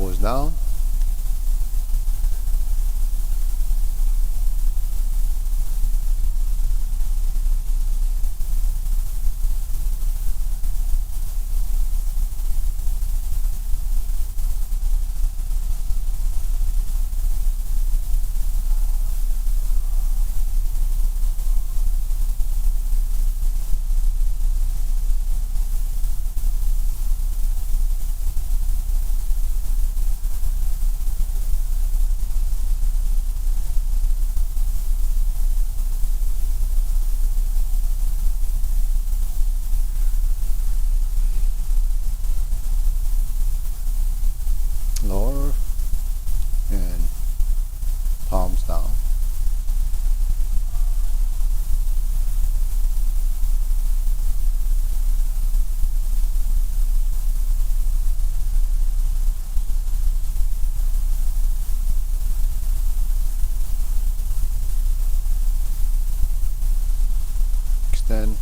elbows down. Lower and palms down. Extend.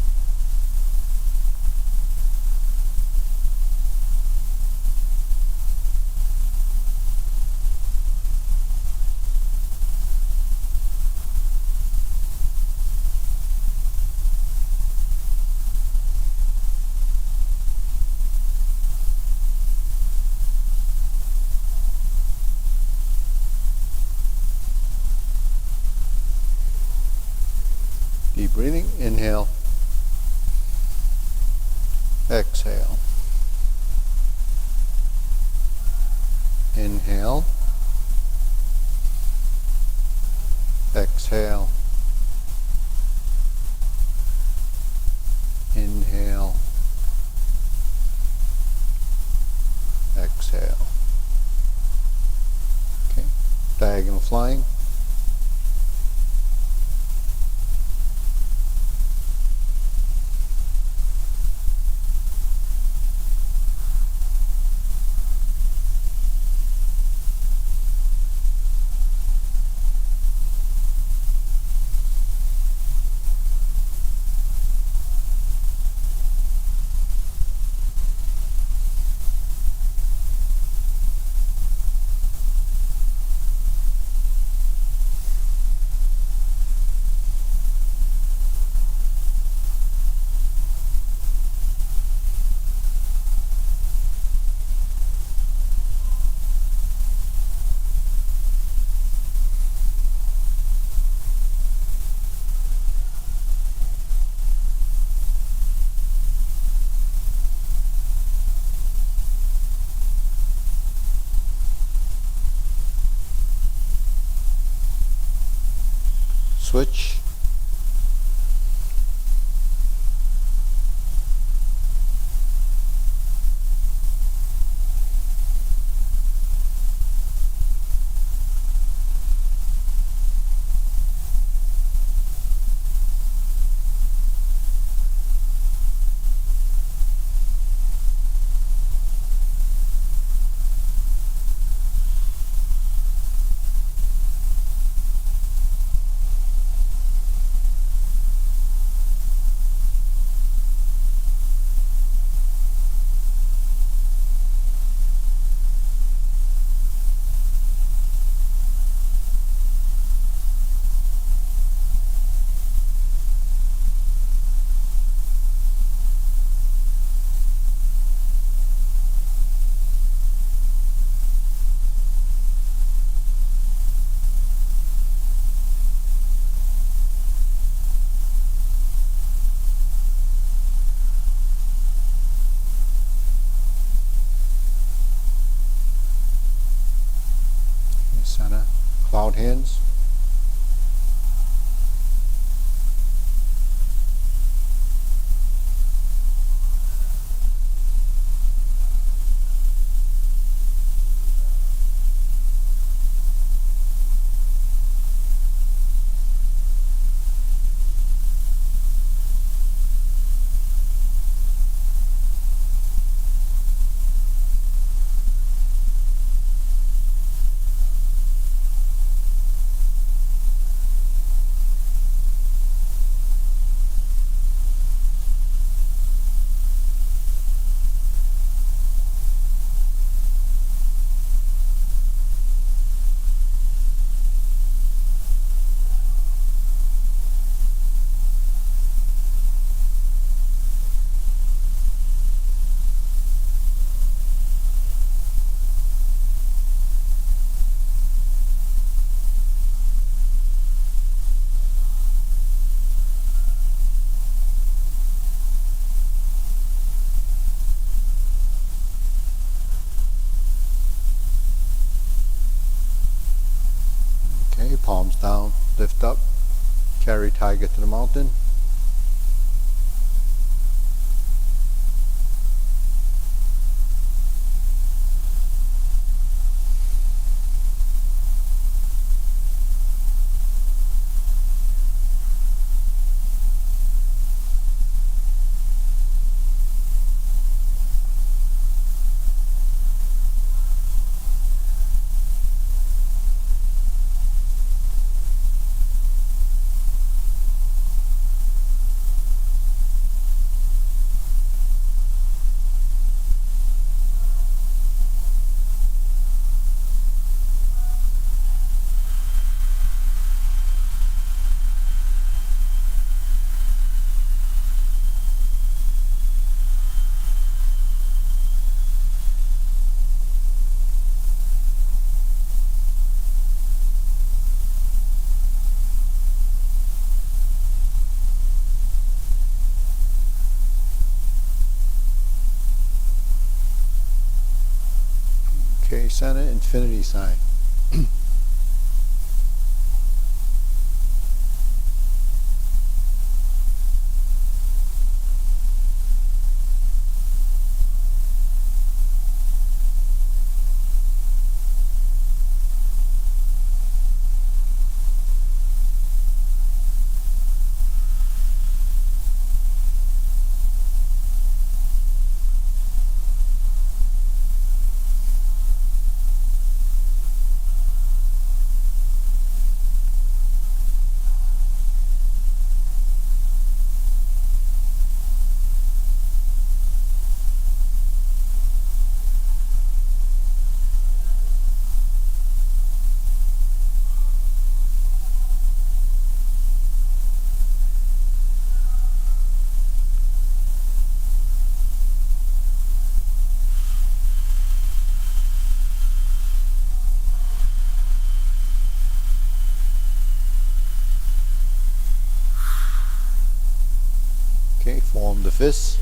Deep breathing, inhale, exhale, inhale, exhale, inhale, exhale. Okay, diagonal flying. Switch. Sana, cloud hands. palms down, lift up, carry tiger to the mountain. Okay, center, infinity sign. Okay, form the fists.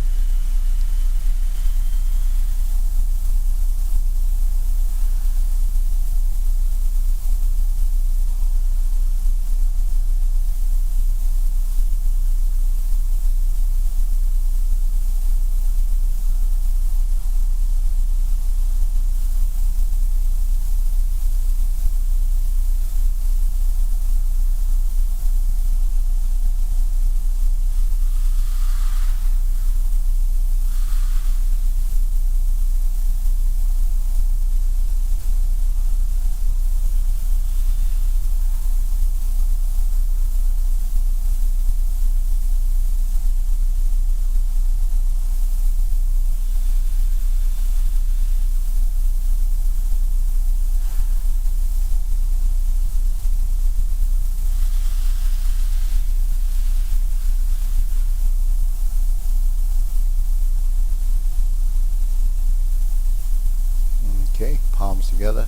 Okay, palms together.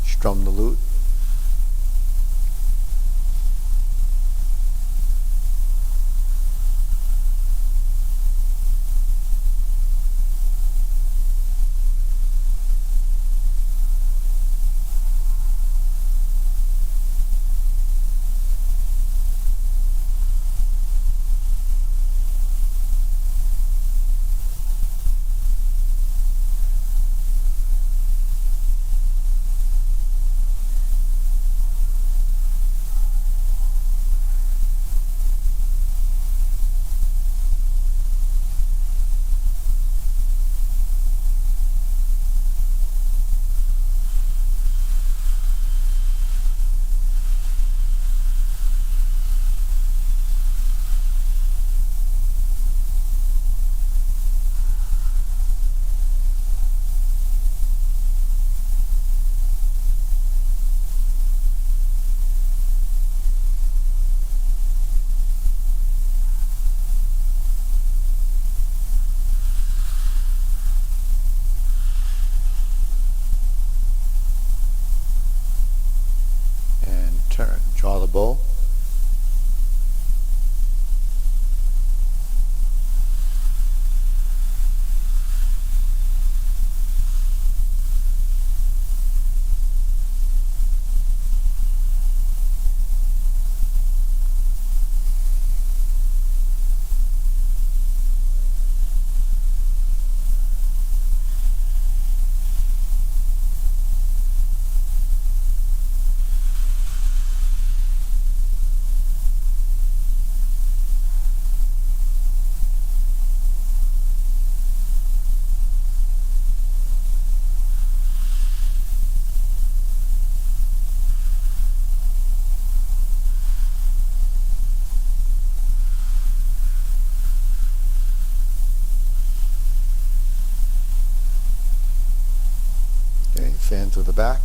Strum the lute. And turn. Draw the bow. Fan to the back.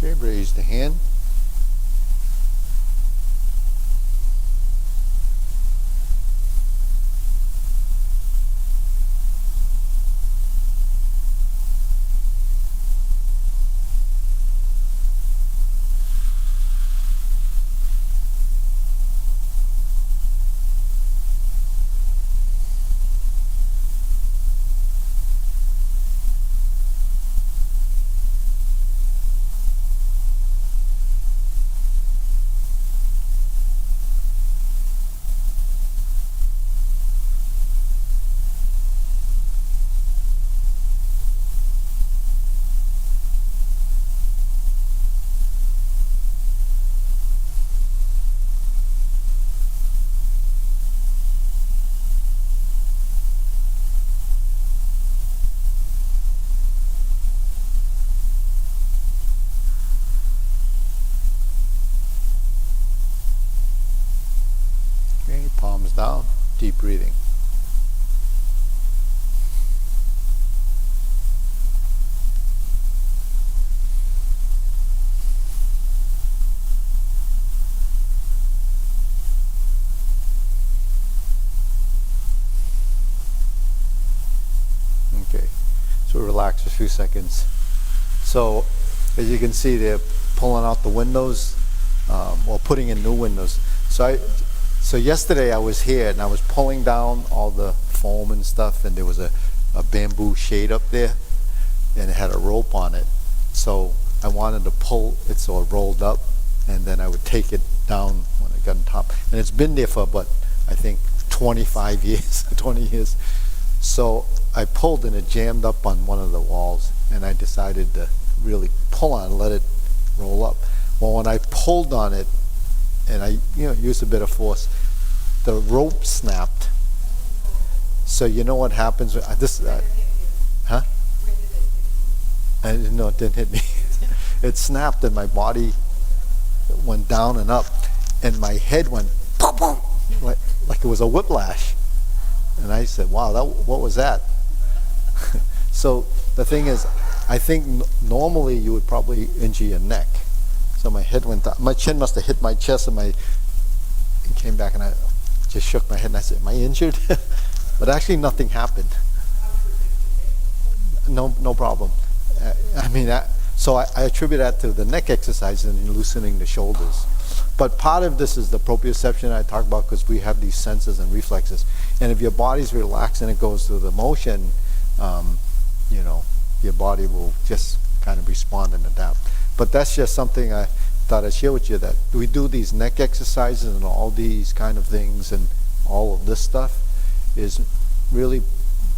Okay, raise the hand. Okay, palms down, deep breathing. Okay, so relax for a few seconds. So, as you can see, they're pulling out the windows, or putting in new windows. So yesterday I was here and I was pulling down all the foam and stuff, and there was a bamboo shade up there, and it had a rope on it. So I wanted to pull it so it rolled up, and then I would take it down when it got on top. And it's been there for about, I think, 25 years, 20 years. So I pulled and it jammed up on one of the walls, and I decided to really pull on it and let it roll up. Well, when I pulled on it and I used a bit of force, the rope snapped. So you know what happens with this? Huh? I didn't know it didn't hit me. It snapped and my body went down and up, and my head went boom, boom, like it was a whiplash. And I said, wow, what was that? So the thing is, I think normally you would probably injure your neck. So my head went down. My chin must have hit my chest, and it came back, and I just shook my head and I said, am I injured? But actually nothing happened. No problem. So I attribute that to the neck exercise and loosening the shoulders. But part of this is the proprioception I talk about, because we have these senses and reflexes. And if your body's relaxed and it goes through the motion, your body will just kind of respond and adapt. But that's just something I thought I'd share with you, that we do these neck exercises and all these kind of things, and all of this stuff is really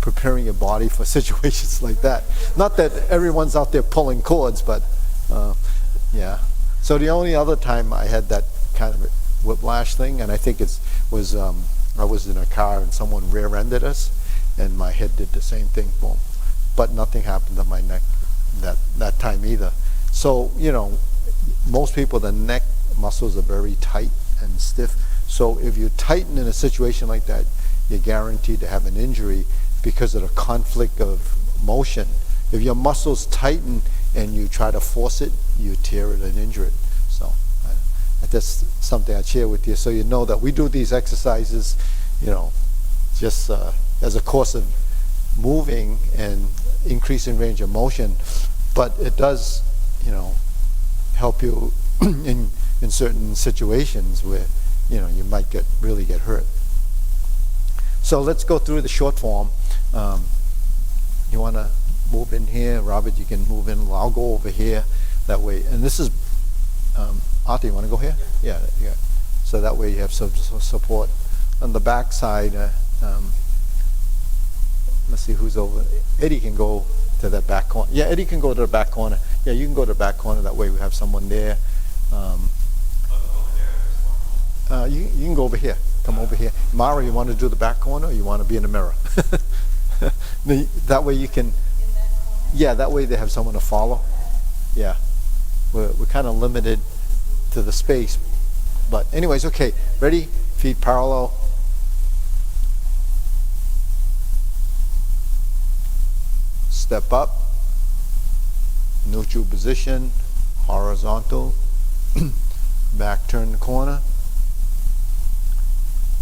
preparing your body for situations like that. Not that everyone's out there pulling cords, but yeah. So the only other time I had that kind of whiplash thing, and I think I was in a car and someone rear-ended us, and my head did the same thing, boom. But nothing happened to my neck that time either. So, most people, the neck muscles are very tight and stiff. So if you tighten in a situation like that, you're guaranteed to have an injury because of the conflict of motion. If your muscles tighten and you try to force it, you tear it and injure it. So that's something I'd share with you, so you know that we do these exercises, just as a course of moving and increase in range of motion, but it does, help you in certain situations where, you might really get hurt. So let's go through the short form. You want to move in here, Robert? You can move in. I'll go over here that way. And this is Arthur. You want to go here? Yeah. So that way you have some support on the back side. Let's see who's over. Eddie can go to that back corner. Yeah, Eddie can go to the back corner. Yeah, you can go to the back corner. That way we have someone there. You can go over here. Come over here. Mara, you want to do the back corner, or you want to be in the mirror? That way you can. Yeah, that way they have someone to follow. Yeah, we're kind of limited to the space, but anyways, okay. Ready? Feet parallel. Step up. Neutral position. Horizontal. Back turn the corner.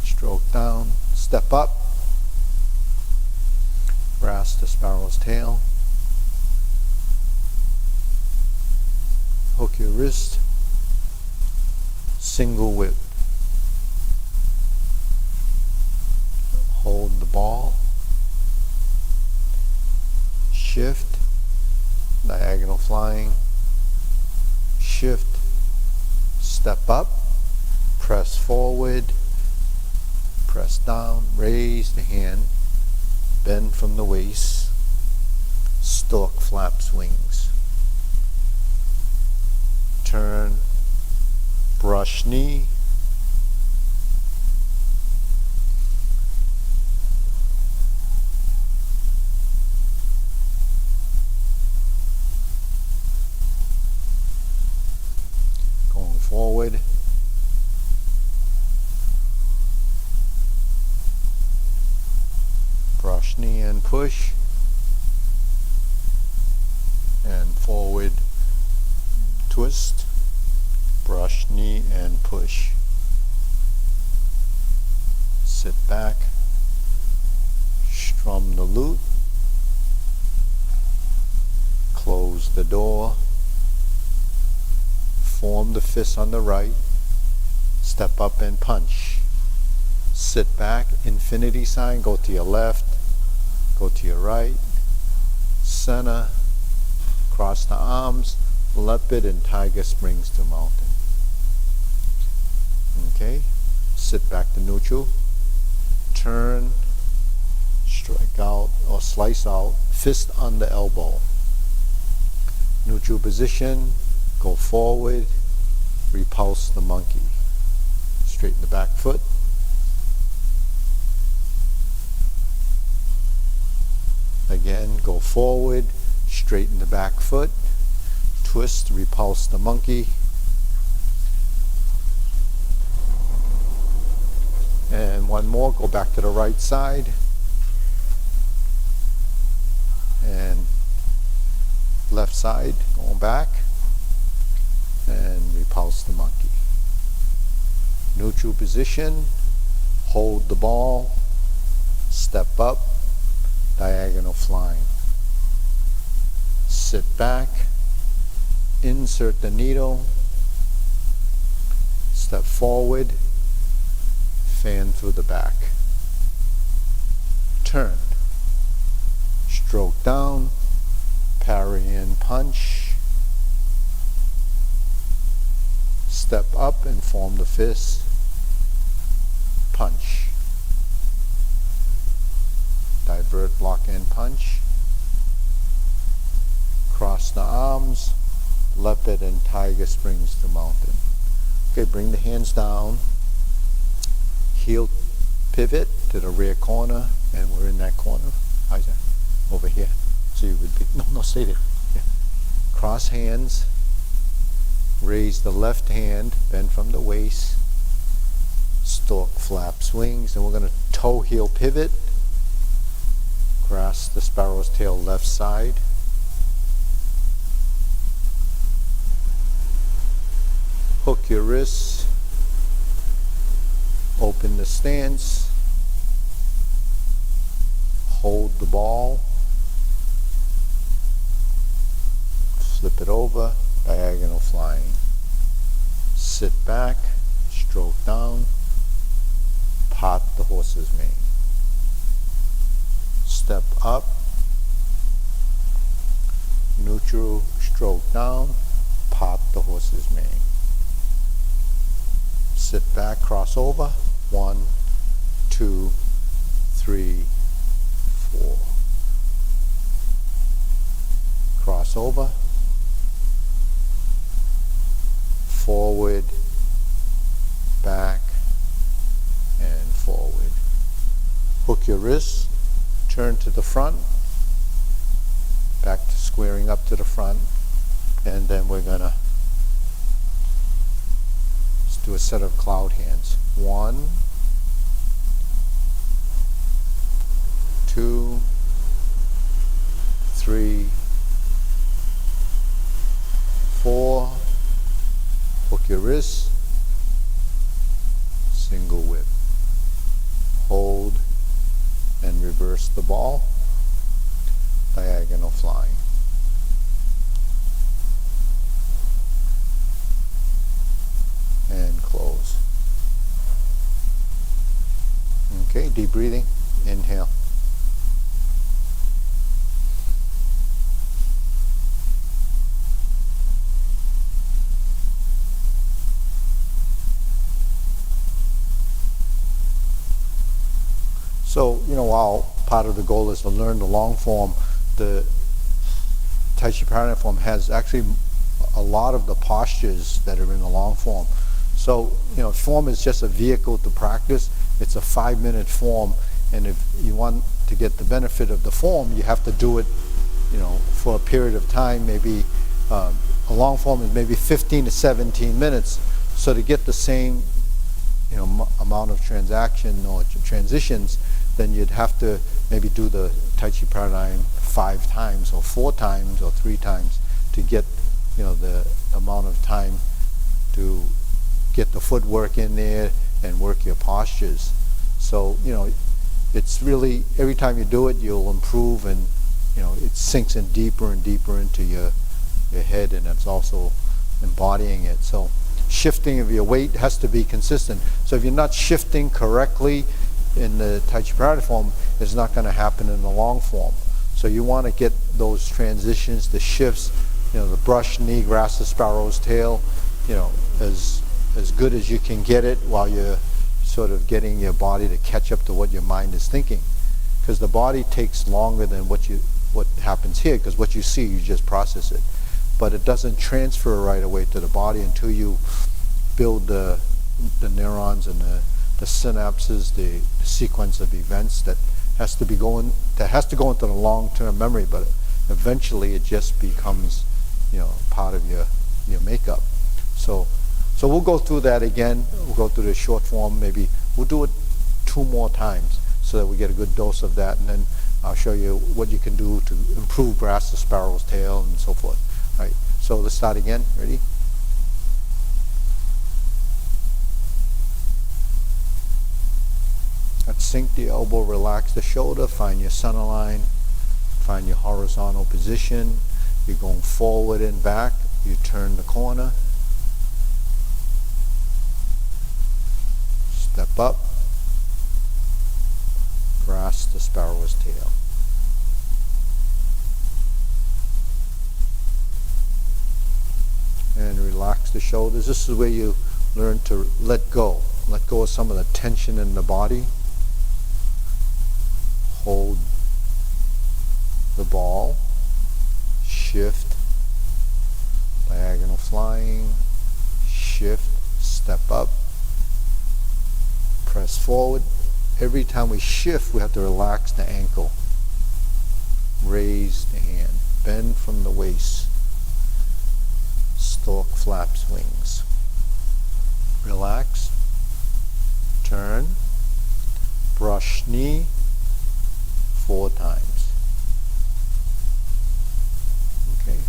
Stroke down. Step up. Grasp the sparrow's tail. Hook your wrist. Single whip. Hold the ball. Shift. Diagonal flying. Shift. Step up. Press forward. Press down. Raise the hand. Bend from the waist. Stork flaps wings. Turn. Brush knee. Going forward. Brush knee and push. And forward twist. Brush knee and push. Sit back. Strum the lute. Close the door. Form the fist on the right. Step up and punch. Sit back, infinity sign, go to your left, go to your right, center, cross the arms, leopard and tiger springs to mountain. Okay, sit back to neutral, turn, strike out or slice out, fist on the elbow. Neutral position, go forward, repulse the monkey. Straighten the back foot. Again, go forward, straighten the back foot, twist, repulse the monkey. And one more, go back to the right side. And left side, going back. And repulse the monkey. Neutral position, hold the ball, step up, diagonal flying. Sit back, insert the needle, step forward, fan through the back. Turn, stroke down, parry and punch, step up and form the fist, punch. Divert, block and punch. Cross the arms, leopard and tiger springs to mountain. Okay, bring the hands down. Heel pivot to the rear corner, and we're in that corner. How's that? Over here. So you would be, no, stay there. Yeah. Cross hands. Raise the left hand, bend from the waist. Stork flaps wings, and we're going to toe heel pivot. Grasp the sparrow's tail left side. Hook your wrists. Open the stance. Hold the ball. Flip it over, diagonal flying. Sit back, stroke down, part the horse's mane. Step up, neutral, stroke down, part the horse's mane. Sit back, cross over, 1, 2, 3, 4. Cross over, forward, back, and forward. Hook your wrists, turn to the front, back to squaring up to the front, and then we're gonna do a set of cloud hands. 1, 2, 3, 4. Hook your wrists, single whip. Hold and reverse the ball, diagonal flying. And close. Okay, deep breathing. Inhale. So, while part of the goal is to learn the long form, the Tai Chi Paradigm form has actually a lot of the postures that are in the long form. So, form is just a vehicle to practice. It's a 5-minute form, and if you want to get the benefit of the form, you have to do it, for a period of time. Maybe a long form is maybe 15 to 17 minutes. So to get the same, amount of transaction or transitions, then you'd have to maybe do the Tai Chi Paradigm 5 times or 4 times or 3 times to get, the amount of time to get the footwork in there and work your postures. So, it's really, every time you do it, you'll improve, and, it sinks in deeper and deeper into your head, and it's also embodying it. So shifting of your weight has to be consistent. So if you're not shifting correctly in the Tai Chi Paradigm form, it's not going to happen in the long form. So you want to get those transitions, the shifts, the brush knee, grasp the sparrow's tail, as good as you can get it while you're sort of getting your body to catch up to what your mind is thinking. Because the body takes longer than what happens here, because what you see, you just process it. But it doesn't transfer right away to the body until you build the neurons and the synapses, the sequence of events that has to go into the long-term memory, but eventually it just becomes, part of your makeup. So we'll go through that again. We'll go through the short form. Maybe we'll do it 2 more times so that we get a good dose of that, and then I'll show you what you can do to improve grasp the sparrow's tail and so forth. All right, so let's start again. Ready? Let's sink the elbow, relax the shoulder, find your center line, find your horizontal position. You're going forward and back. You turn the corner. Step up. Grasp the sparrow's tail. And relax the shoulders. This is where you learn to let go. Let go of some of the tension in the body. Hold the ball. Shift. Diagonal flying. Shift. Step up. Press forward. Every time we shift, we have to relax the ankle. Raise the hand. Bend from the waist. Stork flaps wings. Relax. Turn. Brush knee 4 times. Okay.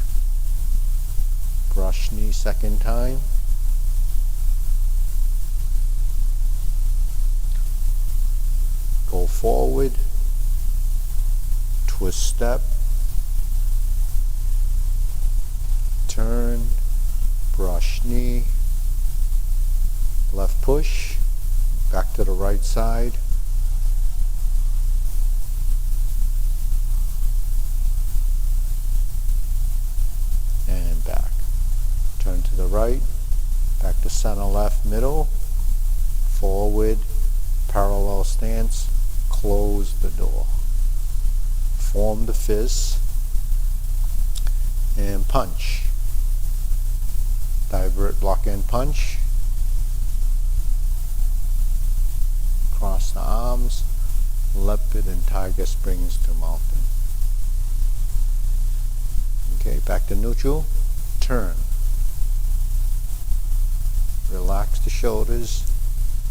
Brush knee 2nd time. Go forward. Twist step. brush knee, left push, back to the right side, and back. Turn to the right, back to center left, middle, forward, parallel stance, close the door. Form the fist, and punch. Divert, block and punch. Cross the arms, leopard and tiger springs to mountain. Okay, back to neutral. Turn. Relax the shoulders.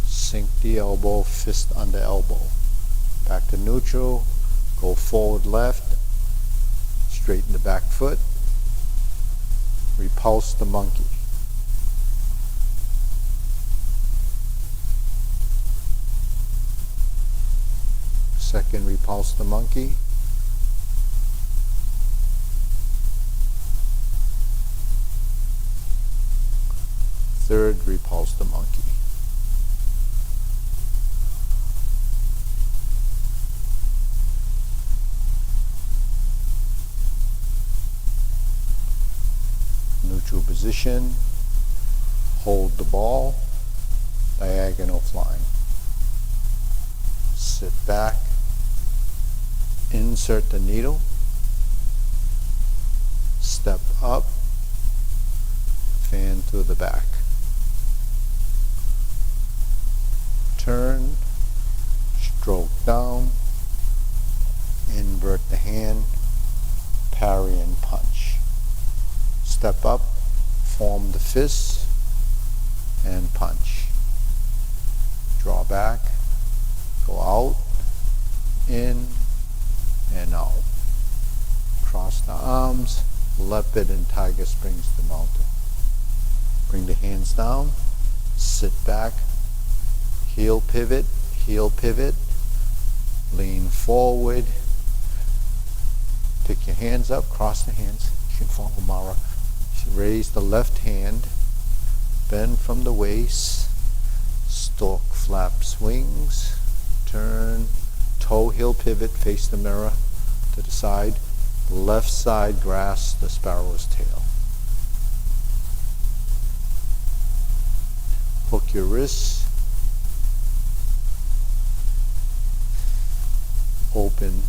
Sink the elbow, fist under elbow. Back to neutral. Go forward left. Straighten the back foot. Repulse the monkey. Second, repulse the monkey. Third, repulse the monkey. Neutral position. Hold the ball. Diagonal flying. Sit back. Insert the needle. Step up. Fan through the back. Turn. Stroke down. Invert the hand. Parry and punch. Step up. Form the fist. And punch. Draw back. Go out. In. And out. Cross the arms, leopard and tiger springs to mountain. Bring the hands down, sit back, heel pivot, lean forward, pick your hands up, cross the hands. You can follow Mara. Raise the left hand, bend from the waist, stork flaps wings, turn, toe heel pivot, face the mirror to the side, left side grasp the sparrow's tail. Hook your wrists, open,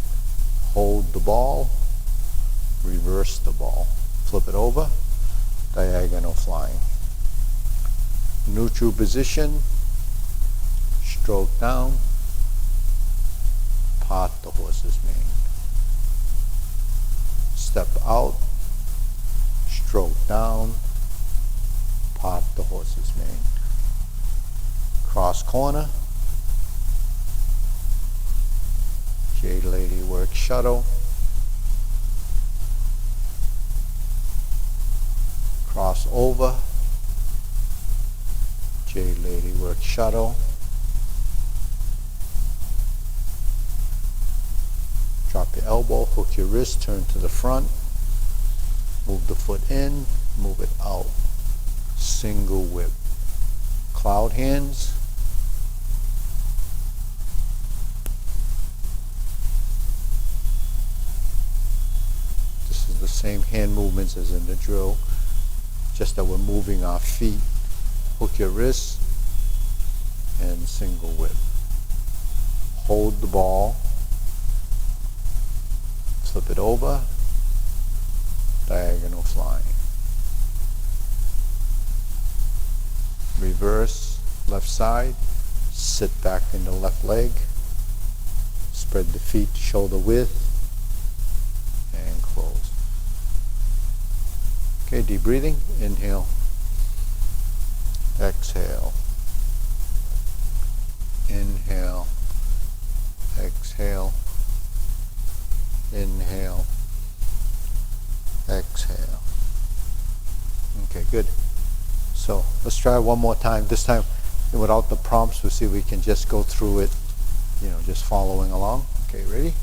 hold the ball, reverse the ball, flip it over, diagonal flying. Neutral position, stroke down, part the horse's mane. Step out, stroke down, part the horse's mane. Cross corner, Jade Lady work shuttle, cross over, Jade Lady work shuttle, drop your elbow, hook your wrist, turn to the front, move the foot in, move it out, single whip, cloud hands, this is the same hand movements as in the drill, just that we're moving our feet. Hook your wrist and single whip. Hold the ball, flip it over, diagonal flying. Reverse, left side, sit back in the left leg, spread the feet shoulder width, and close. Okay, deep breathing, inhale, exhale, inhale, exhale, inhale, exhale. Okay, good. So let's try one more time. This time without the prompts. We'll see if we can just go through it, just following along. Okay, ready?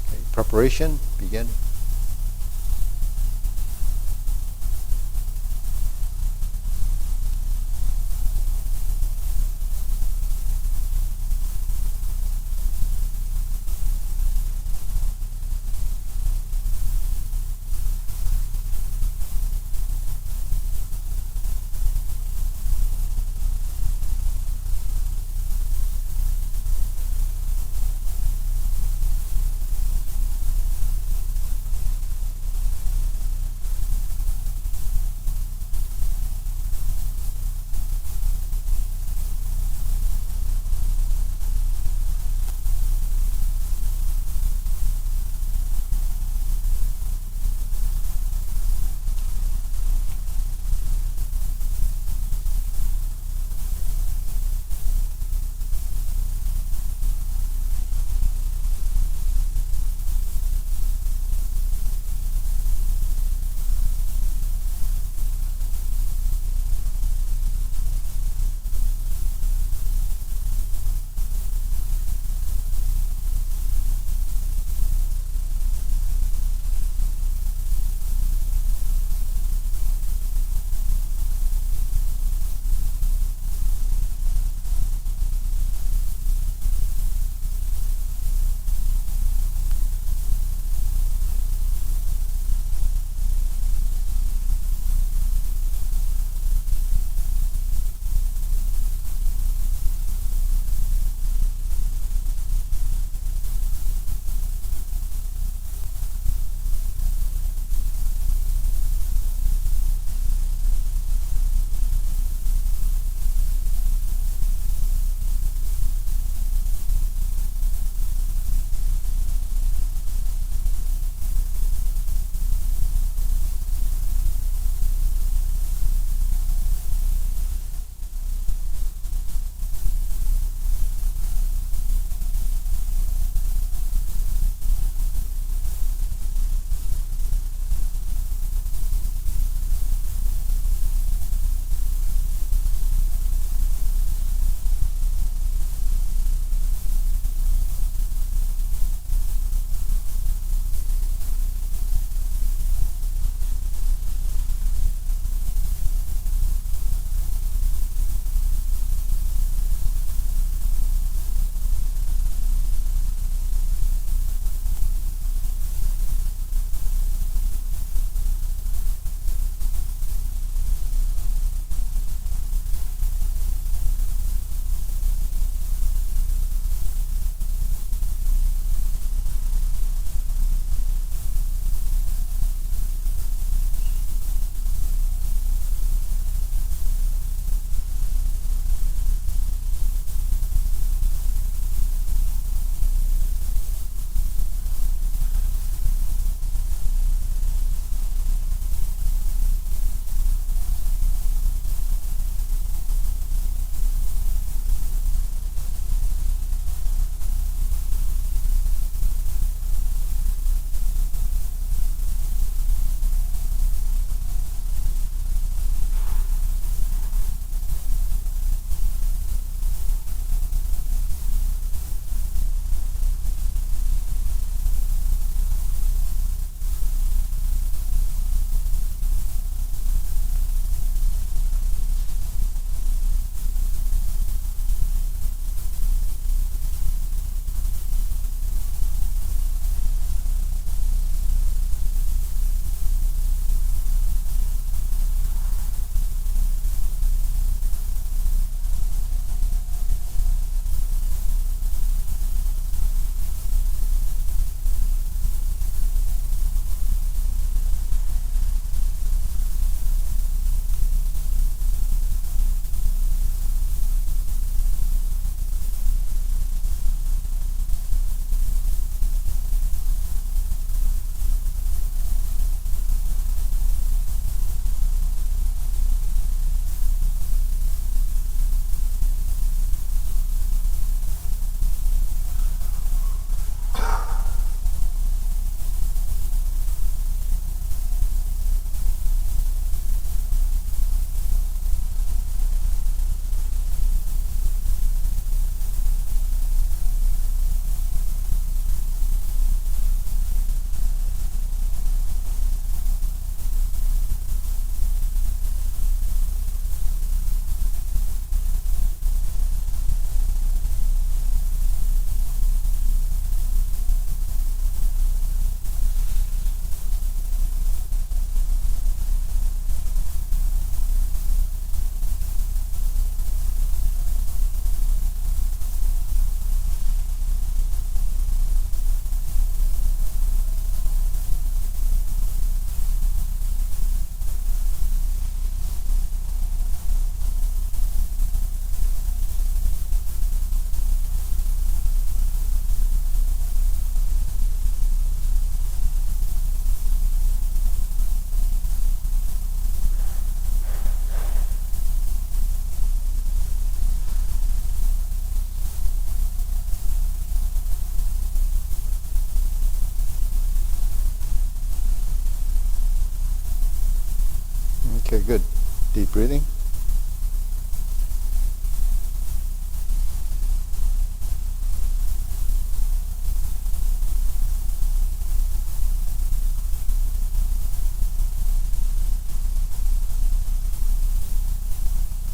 Okay, preparation, begin. Okay, good. Deep breathing.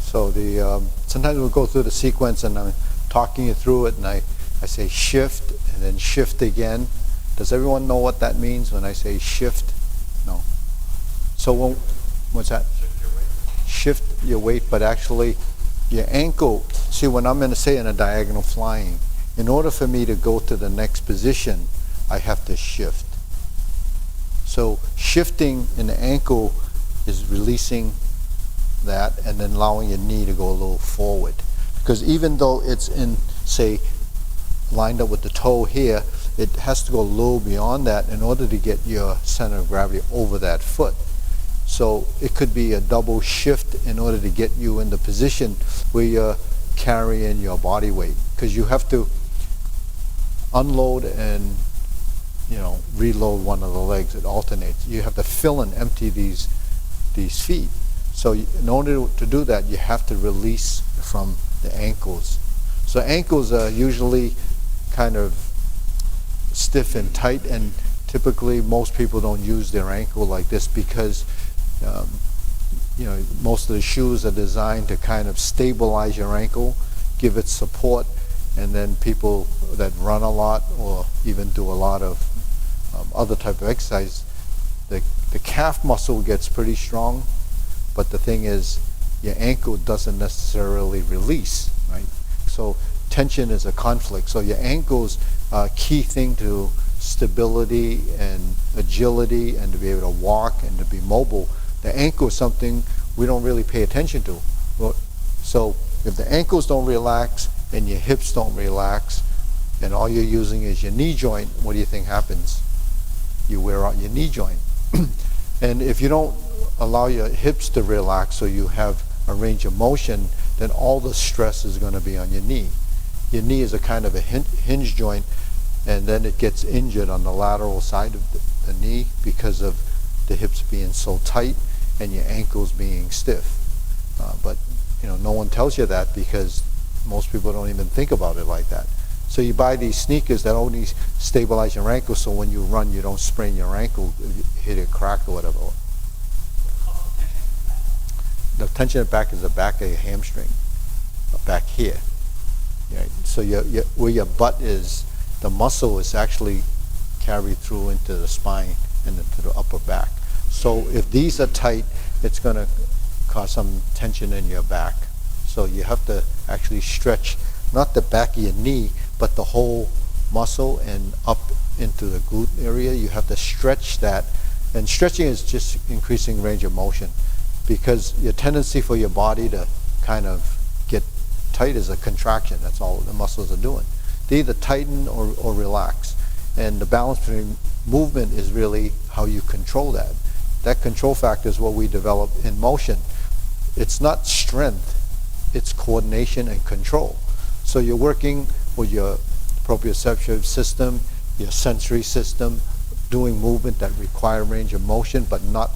So sometimes we'll go through the sequence and I'm talking you through it and I say shift and then shift again. Does everyone know what that means when I say shift? No. So what's that? Shift your weight. Shift your weight, but actually your ankle, see when I'm going to say in a diagonal flying, in order for me to go to the next position, I have to shift. So shifting in the ankle is releasing that and then allowing your knee to go a little forward. Because even though it's in, say, lined up with the toe here, it has to go a little beyond that in order to get your center of gravity over that foot. So it could be a double shift in order to get you in the position where you're carrying your body weight. Because you have to unload and reload one of the legs. It alternates. You have to fill and empty these feet. So in order to do that, you have to release from the ankles. So ankles are usually kind of stiff and tight, and typically most people don't use their ankle like this because most of the shoes are designed to kind of stabilize your ankle, give it support, and then people that run a lot or even do a lot of other type of exercise, the calf muscle gets pretty strong, but the thing is your ankle doesn't necessarily release, right? So tension is a conflict. So your ankle's a key thing to stability and agility and to be able to walk and to be mobile. The ankle is something we don't really pay attention to. So if the ankles don't relax and your hips don't relax and all you're using is your knee joint, what do you think happens? You wear out your knee joint. And if you don't allow your hips to relax so you have a range of motion, then all the stress is going to be on your knee. Your knee is a kind of a hinge joint, and then it gets injured on the lateral side of the knee because of the hips being so tight and your ankles being stiff. But no one tells you that because most people don't even think about it like that. So you buy these sneakers that only stabilize your ankle, so when you run you don't sprain your ankle, hit a crack or whatever. The tension at the back is the back of your hamstring, back here. Right? So where your butt is, the muscle is actually carried through into the spine and into the upper back. So if these are tight, it's going to cause some tension in your back. So you have to actually stretch, not the back of your knee, but the whole muscle and up into the glute area. You have to stretch that. And stretching is just increasing range of motion, because your tendency for your body to kind of get tight is a contraction. That's all the muscles are doing. They either tighten or relax. And the balance between movement is really how you control that. That control factor is what we develop in motion. It's not strength, it's coordination and control. So you're working with your proprioceptive system, your sensory system, doing movement that require range of motion, but not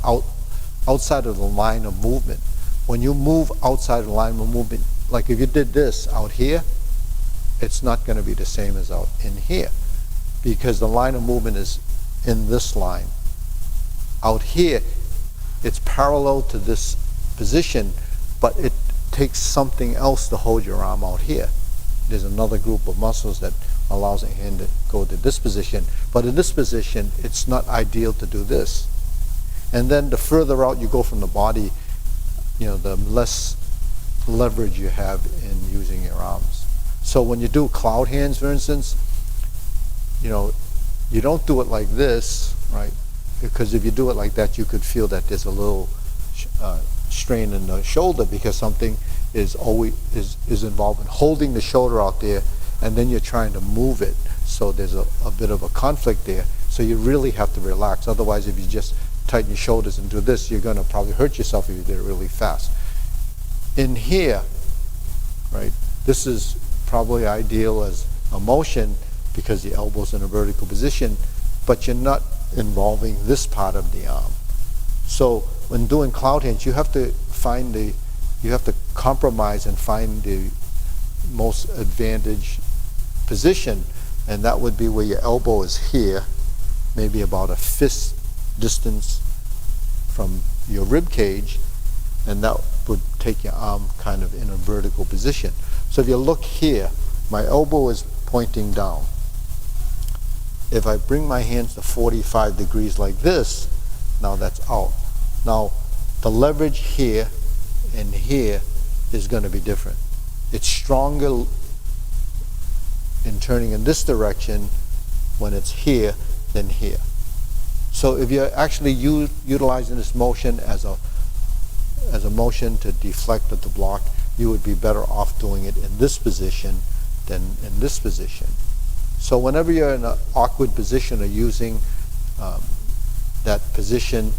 outside of the line of movement. When you move outside of the line of movement, like if you did this out here, it's not going to be the same as out in here, because the line of movement is in this line. Out here, it's parallel to this position, but it takes something else to hold your arm out here. There's another group of muscles that allows a hand to go to this position, but in this position, it's not ideal to do this. And then the further out you go from the body, the less leverage you have in using your arms. So when you do cloud hands, for instance, you don't do it like this, right? Because if you do it like that, you could feel that there's a little strain in the shoulder, because something is involved in holding the shoulder out there, and then you're trying to move it. So there's a bit of a conflict there. So you really have to relax. Otherwise, if you just tighten your shoulders and do this, you're going to probably hurt yourself if you did it really fast. In here, right, this is probably ideal as a motion because the elbow's in a vertical position, but you're not involving this part of the arm. So when doing cloud hands, you have to compromise and find the most advantage position, and that would be where your elbow is here, maybe about a fist distance from your rib cage, and that would take your arm kind of in a vertical position. So if you look here, my elbow is pointing down. If I bring my hands to 45 degrees like this, now that's out. Now the leverage here and here is going to be different. It's stronger in turning in this direction when it's here than here. So if you're actually utilizing this motion as a motion to deflect or to block, you would be better off doing it in this position than in this position. So whenever you're in an awkward position or using that position,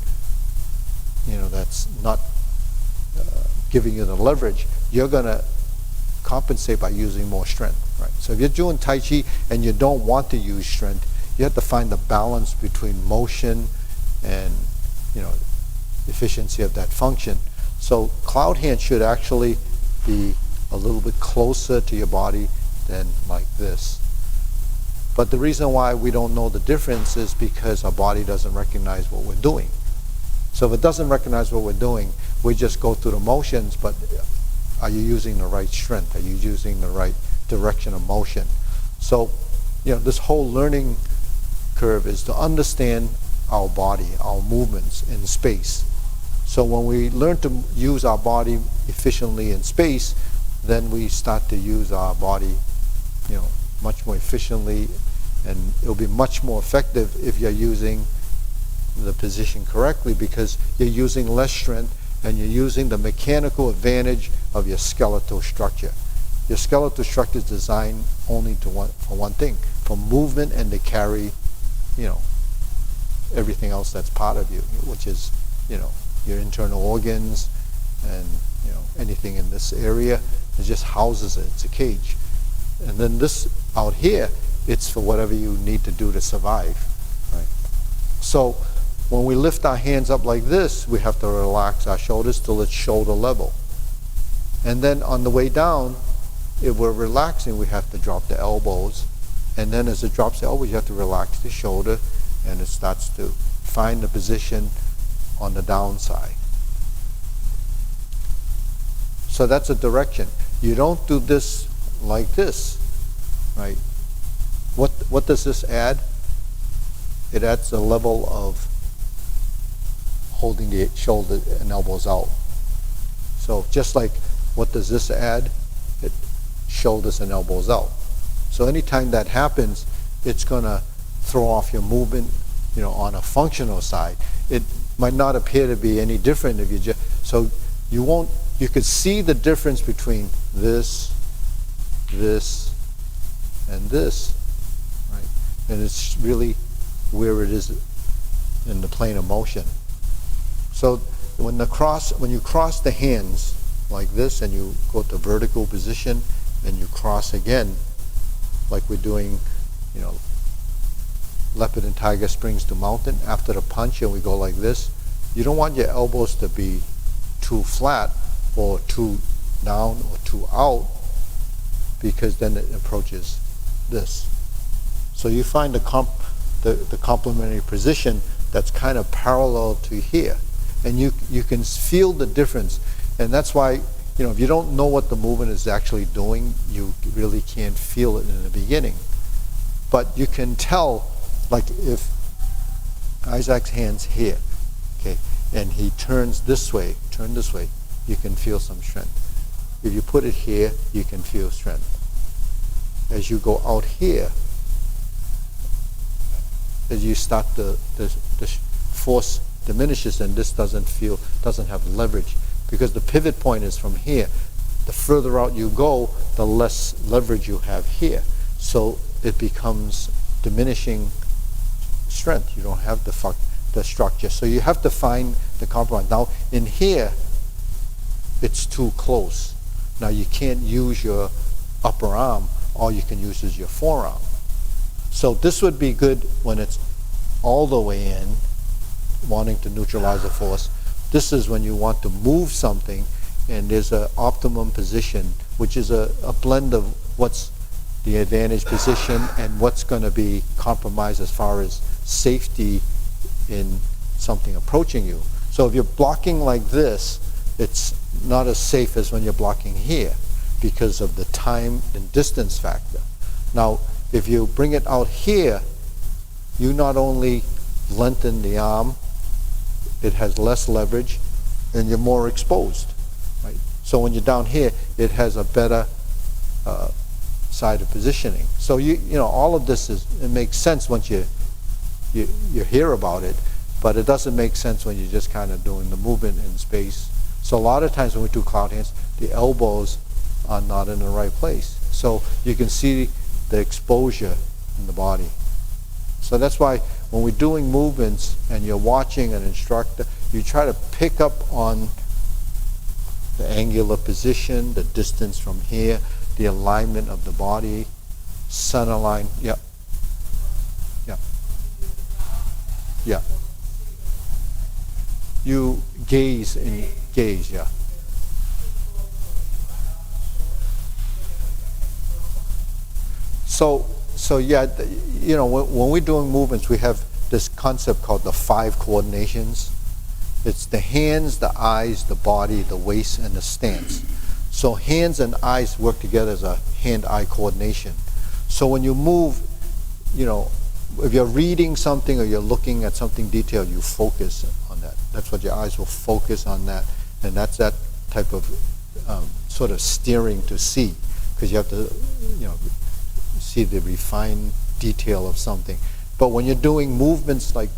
that's not giving you the leverage, you're going to compensate by using more strength, right? So if you're doing Tai Chi and you don't want to use strength, you have to find the balance between motion and efficiency of that function. So cloud hand should actually be a little bit closer to your body than like this. But the reason why we don't know the difference is because our body doesn't recognize what we're doing. So if it doesn't recognize what we're doing, we just go through the motions, but are you using the right strength? Are you using the right direction of motion? So, this whole learning curve is to understand our body, our movements in space. So when we learn to use our body efficiently in space, then we start to use our body, much more efficiently, and it'll be much more effective if you're using the position correctly, because you're using less strength and you're using the mechanical advantage of your skeletal structure. Your skeletal structure is designed only for one thing, for movement and to carry, everything else that's part of you, which is, your internal organs and, anything in this area. It just houses it. It's a cage. And then this out here, it's for whatever you need to do to survive, right? So when we lift our hands up like this, we have to relax our shoulders till it's shoulder level. And then on the way down, if we're relaxing, we have to drop the elbows. And then as it drops the elbows, you have to relax the shoulder, and it starts to find the position on the downside. So that's a direction. You don't do this like this, right? What does this add? It adds a level of holding the shoulder and elbows out. So just like, what does this add? It shoulders and elbows out. So anytime that happens, it's going to throw off your movement, on a functional side. It might not appear to be any different if you just, so you could see the difference between this, and this, right? And it's really where it is in the plane of motion. So when you cross the hands like this and you go to vertical position and you cross again, like we're doing, leopard and tiger springs to mountain after the punch, and we go like this, you don't want your elbows to be too flat or too down or too out, because then it approaches this. So you find the complementary position that's kind of parallel to here, and you can feel the difference. And that's why, if you don't know what the movement is actually doing, you really can't feel it in the beginning. But you can tell, like if Isaac's hand's here, okay, and he turns this way, you can feel some strength. If you put it here, you can feel strength. As you go out here, as you start the force diminishes, and this doesn't have leverage, because the pivot point is from here. The further out you go, the less leverage you have here. So it becomes diminishing strength. You don't have the structure. So you have to find the compromise. Now in here, it's too close. Now you can't use your upper arm. All you can use is your forearm. So this would be good when it's all the way in, wanting to neutralize the force. This is when you want to move something, and there's an optimum position, which is a blend of what's the advantage position and what's going to be compromised as far as safety in something approaching you. So if you're blocking like this, it's not as safe as when you're blocking here because of the time and distance factor. Now, if you bring it out here, you not only lengthen the arm, it has less leverage, and you're more exposed, right? So when you're down here, it has a better side of positioning. So you know, all of this it makes sense once you hear about it, but it doesn't make sense when you're just kind of doing the movement in space. So a lot of times when we do cloud hands, the elbows are not in the right place. So you can see the exposure in the body. So that's why when we're doing movements and you're watching an instructor, you try to pick up on the angular position, the distance from here, the alignment of the body, center line. Yeah. Yeah. Yeah. You gaze and gaze, yeah. So yeah, you know, when we're doing movements, we have this concept called the 5 coordinations. It's the hands, the eyes, the body, the waist, and the stance. So hands and eyes work together as a hand-eye coordination. So when you move, you know, if you're reading something or you're looking at something detailed, you focus on that. That's what your eyes will focus on that. And that's that type of sort of steering to see, because you have to, you know, see the refined detail of something. But when you're doing movements like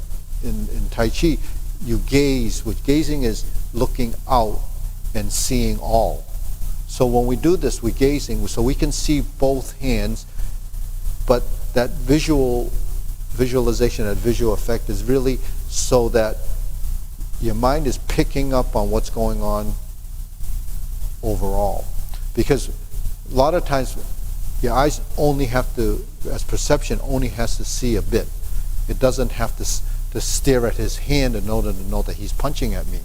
in Tai Chi, you gaze, which gazing is looking out and seeing all. So when we do this, we're gazing, so we can see both hands, but that visualization, that visual effect is really so that your mind is picking up on what's going on overall. Because a lot of times your eyes only have to, as perception, only has to see a bit. It doesn't have to stare at his hand in order to know that he's punching at me.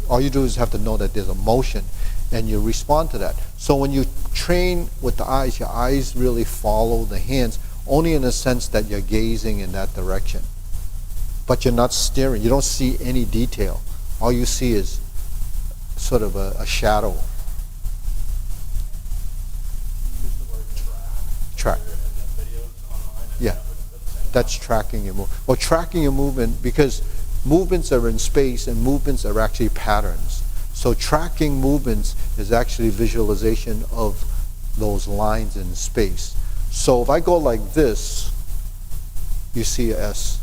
All you do is have to know that there's a motion, and you respond to that. So when you train with the eyes, your eyes really follow the hands, only in the sense that you're gazing in that direction. But you're not staring. You don't see any detail. All you see is sort of a shadow. Track. Yeah, that's tracking your movement. Well, tracking your movement, because movements are in space and movements are actually patterns. So tracking movements is actually visualization of those lines in space. So if I go like this, you see a S,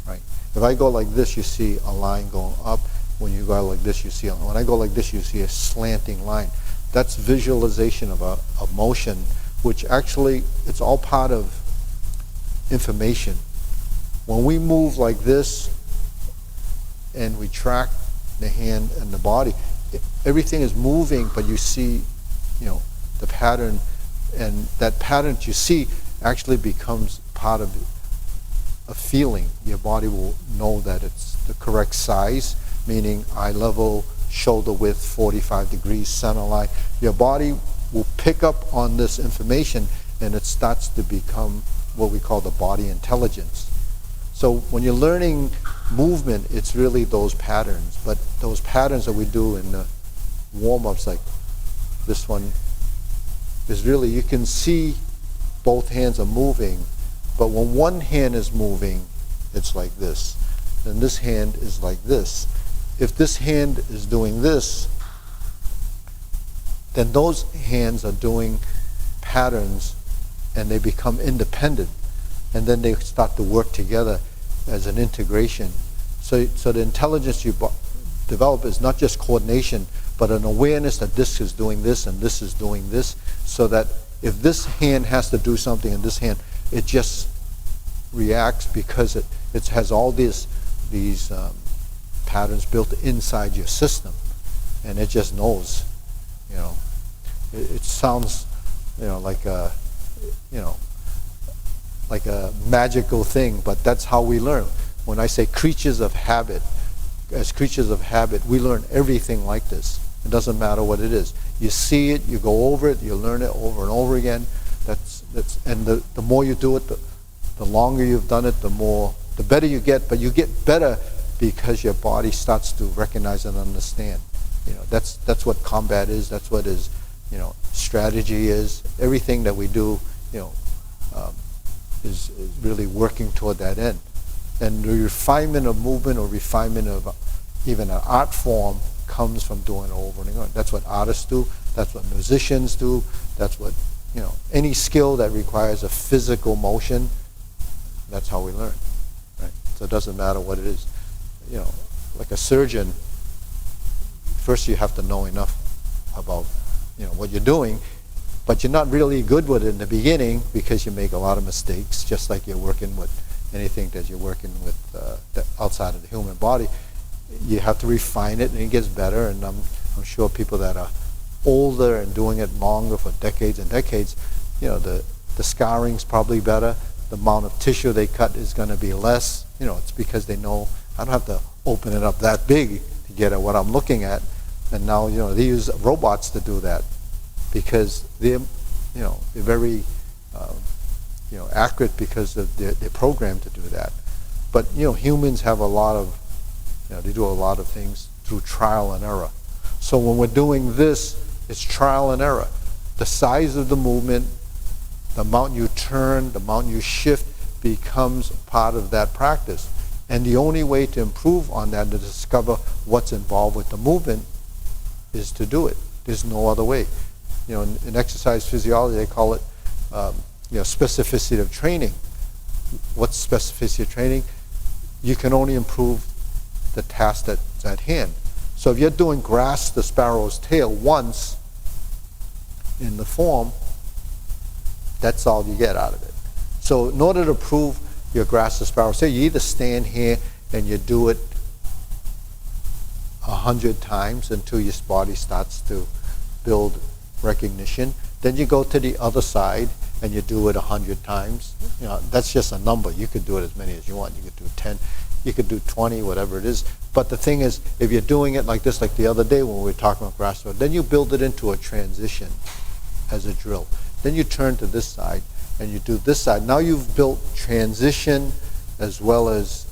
right? If I go like this, you see a line going up. When you go like this, you see when I go like this, you see a slanting line. That's visualization of a motion, which actually, it's all part of information. When we move like this and we track the hand and the body, everything is moving, but you see, you know, the pattern, and that pattern that you see actually becomes part of a feeling. Your body will know that it's the correct size, meaning eye level, shoulder width, 45 degrees, center line. Your body will pick up on this information, and it starts to become what we call the body intelligence. So when you're learning movement, it's really those patterns. But those patterns that we do in the warm-ups, like this one, is really, you can see both hands are moving, but when one hand is moving, it's like this. And this hand is like this. If this hand is doing this, then those hands are doing patterns, and they become independent, and then they start to work together as an integration. So the intelligence you develop is not just coordination, but an awareness that this is doing this and this is doing this, so that if this hand has to do something in this hand, it just reacts because it has all these patterns built inside your system, and it just knows. You know, it sounds, you know, like a magical thing, but that's how we learn. When I say creatures of habit, as creatures of habit, we learn everything like this. It doesn't matter what it is. You see it, you go over it, you learn it over and over again. And the more you do it, the longer you've done it, the better you get. But you get better because your body starts to recognize and understand. That's what combat is. That's what is, strategy is. Everything that we do, is really working toward that end. And the refinement of movement or refinement of even an art form comes from doing it over and over. That's what artists do. That's what musicians do. That's what, any skill that requires a physical motion, that's how we learn, right? So it doesn't matter what it is. Like a surgeon, first you have to know enough about, what you're doing, but you're not really good with it in the beginning because you make a lot of mistakes, just like you're working with anything that you're working with outside of the human body. You have to refine it, and it gets better. And I'm sure people that are older and doing it longer for decades and decades, the scarring's probably better. The amount of tissue they cut is going to be less. It's because they know I don't have to open it up that big to get at what I'm looking at. And now, they use robots to do that because they're very, accurate because of they're programmed to do that. But, humans have a lot of, they do a lot of things through trial and error. So when we're doing this, it's trial and error. The size of the movement, the amount you turn, the amount you shift becomes part of that practice. And the only way to improve on that, to discover what's involved with the movement, is to do it. There's no other way. In exercise physiology, they call it, specificity of training. What's specificity of training? You can only improve the task that's at hand. So if you're doing grasp the sparrow's tail once in the form, that's all you get out of it. So in order to prove your grasp the sparrow's tail, you either stand here and you do it 100 times until your body starts to build recognition. Then you go to the other side and you do it 100 times. That's just a number. You could do it as many as you want. You could do 10. You could do 20, whatever it is. But the thing is, if you're doing it like this, like the other day when we were talking about grasp, then you build it into a transition as a drill. Then you turn to this side and you do this side. Now you've built transition as well as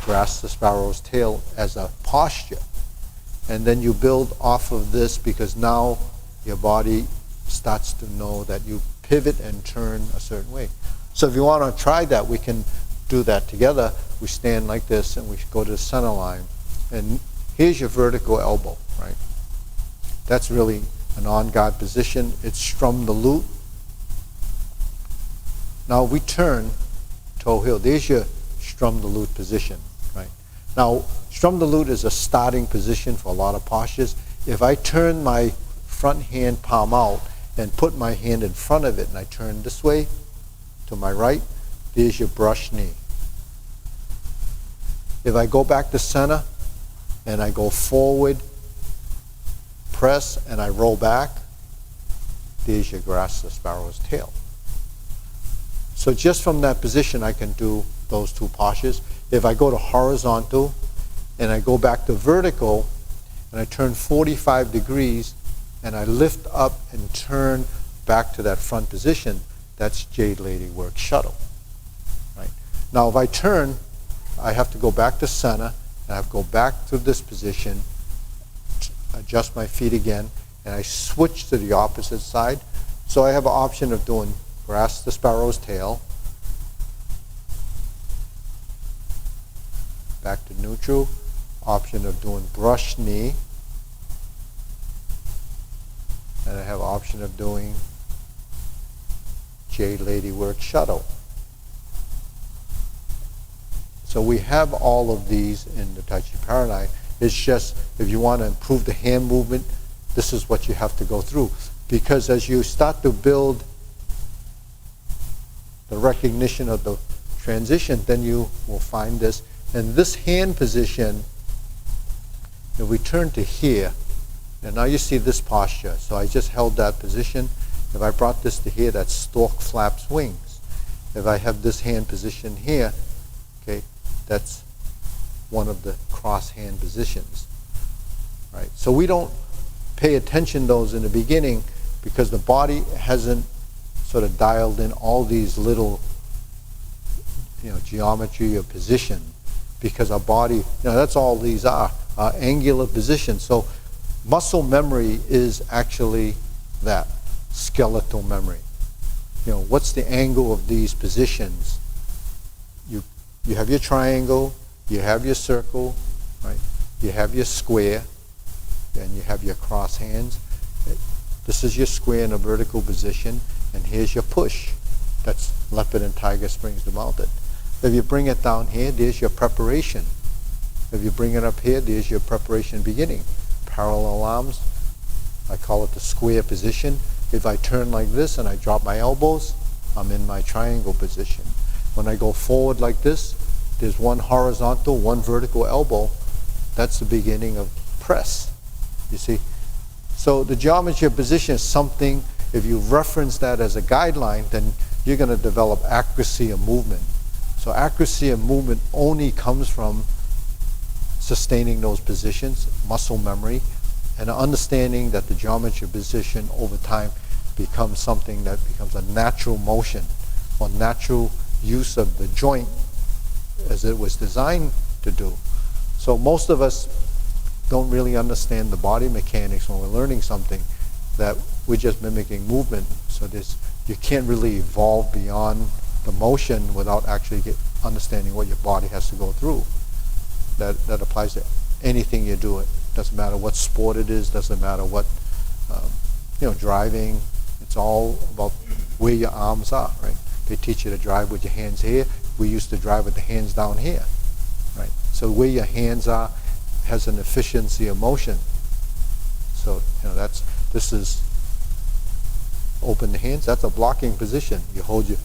grasp the sparrow's tail as a posture. And then you build off of this because now your body starts to know that you pivot and turn a certain way. So if you want to try that, we can do that together. We stand like this and we go to the center line. And here's your vertical elbow, right? That's really an on-guard position. It's strum the loop. Now we turn toe heel. There's your strum the loop position, right? Now, strum the loop is a starting position for a lot of postures. If I turn my front hand palm out and put my hand in front of it and I turn this way to my right, there's your brush knee. If I go back to center and I go forward, press, and I roll back, there's your grasp the sparrow's tail. So just from that position, I can do those two postures. If I go to horizontal and I go back to vertical and I turn 45 degrees and I lift up and turn back to that front position, that's Jade Lady Work Shuttle. Right? Now if I turn, I have to go back to center and I have to go back to this position, adjust my feet again, and I switch to the opposite side. So I have an option of doing grasp the sparrow's tail, back to neutral, option of doing brush knee, and I have option of doing Jade Lady Work Shuttle. So we have all of these in the Tai Chi Paradigm. It's just, if you want to improve the hand movement, this is what you have to go through. Because as you start to build the recognition of the transition, then you will find this. And this hand position, if we turn to here, and now you see this posture. So I just held that position. If I brought this to here, that's stork flaps wings. If I have this hand position here, okay, that's one of the cross hand positions, right? So we don't pay attention to those in the beginning because the body hasn't sort of dialed in all these little, geometry or position, because our body, that's all these are, angular positions. So muscle memory is actually that, skeletal memory. What's the angle of these positions? You have your triangle, you have your circle, right? You have your square, and you have your cross hands. This is your square in a vertical position, and here's your push. That's leopard and tiger springs to mounted. If you bring it down here, there's your preparation. If you bring it up here, there's your preparation beginning. Parallel arms, I call it the square position. If I turn like this and I drop my elbows, I'm in my triangle position. When I go forward like this, there's one horizontal, one vertical elbow. That's the beginning of press, you see. So the geometry of position is something, if you reference that as a guideline, then you're going to develop accuracy of movement. So accuracy of movement only comes from sustaining those positions, muscle memory, and understanding that the geometry of position over time becomes something that becomes a natural motion or natural use of the joint as it was designed to do. So most of us don't really understand the body mechanics when we're learning something, that we're just mimicking movement. So you can't really evolve beyond the motion without actually understanding what your body has to go through. That applies to anything you do. It doesn't matter what sport it is, doesn't matter what, driving. It's all about where your arms are, right? They teach you to drive with your hands here. We used to drive with the hands down here, right? So where your hands are has an efficiency of motion. So, this is open the hands. That's a blocking position. You hold your